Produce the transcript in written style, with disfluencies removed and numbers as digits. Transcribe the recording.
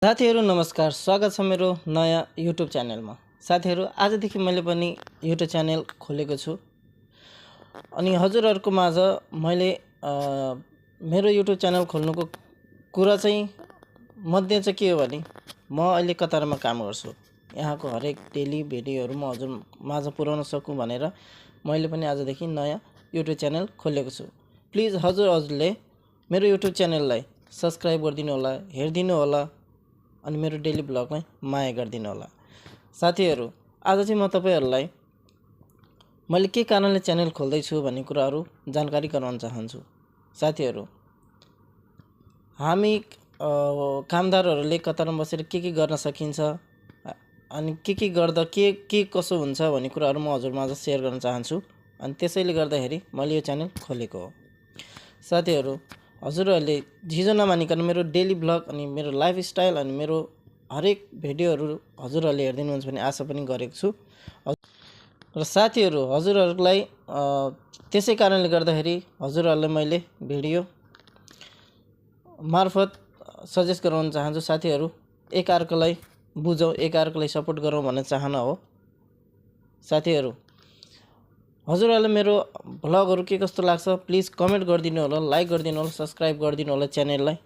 साथीहरू नमस्कार, स्वागत छ मेरो नयाँ युट्युब च्यानलमा। साथीहरू आजदेखि मैले पनि युट्युब च्यानल खोलेको छु अनि हजुरहरूको माझ मैले मेरो युट्युब च्यानल खोल्नुको कुरा चाहिँ मध्य चाहिँ के हो भने म अहिले कतारमा काम गर्छु। यहाँको हरेक डेली भिडियोहरू म हजुर माझ पुर्याउन सकूँ भनेर मैले पनि आजदेखि नयाँ युट्युब च्यानल खोलेको छु। प्लिज हजुरहरूले मेरो युट्युब च्यानललाई सब्स्क्राइब गरिदिनु होला, हेरिदिनु होला अनि मेरो डेली ब्लगमै माया गरिदिनु होला। साथीहरू आज चाहिँ म तपाईहरुलाई मैले के कारणले च्यानल खोल्दै छु भन्ने कुराहरू जानकारी गराउन चाहन्छु। साथीहरू हामी कामदारहरूले कतारमा बसेर के गर्न सकिन्छ अनि के गर्दा के कसो हुन्छ भन्ने कुराहरू म हजुरमाझ शेयर गर्न चाहन्छु अनि त्यसैले गर्दाखेरि मैले यो च्यानल खोलेको हो। साथीहरू हजुरहरूले झिजो नमानिकन मेरो डेली ब्लग अनि मेरो लाइफस्टाइल अनि मेरो हरेक भिडियोहरू हजुरहरूले हेर्दिनुहुन्छ भन्ने आशा पनि गरेको छु। र साथीहरू हजुरहरूलाई त्यसै कारणले गर्दाखेरि हजुरहरूलाई मैले भिडियो मार्फत सजेस्ट गराउन चाहन्छु। साथीहरू एकअर्कालाई बुझौँ, एकअर्कालाई सपोर्ट गरौँ भन्ने चाहना हो। साथीहरू हजुरहरूलाई मेरो भ्लगहरू के कस्तो लाग्छ प्लिज कमेन्ट गरिदिनु होला, लाइक गरिदिनु होला, सब्स्क्राइब गरिदिनु होला च्यानललाई।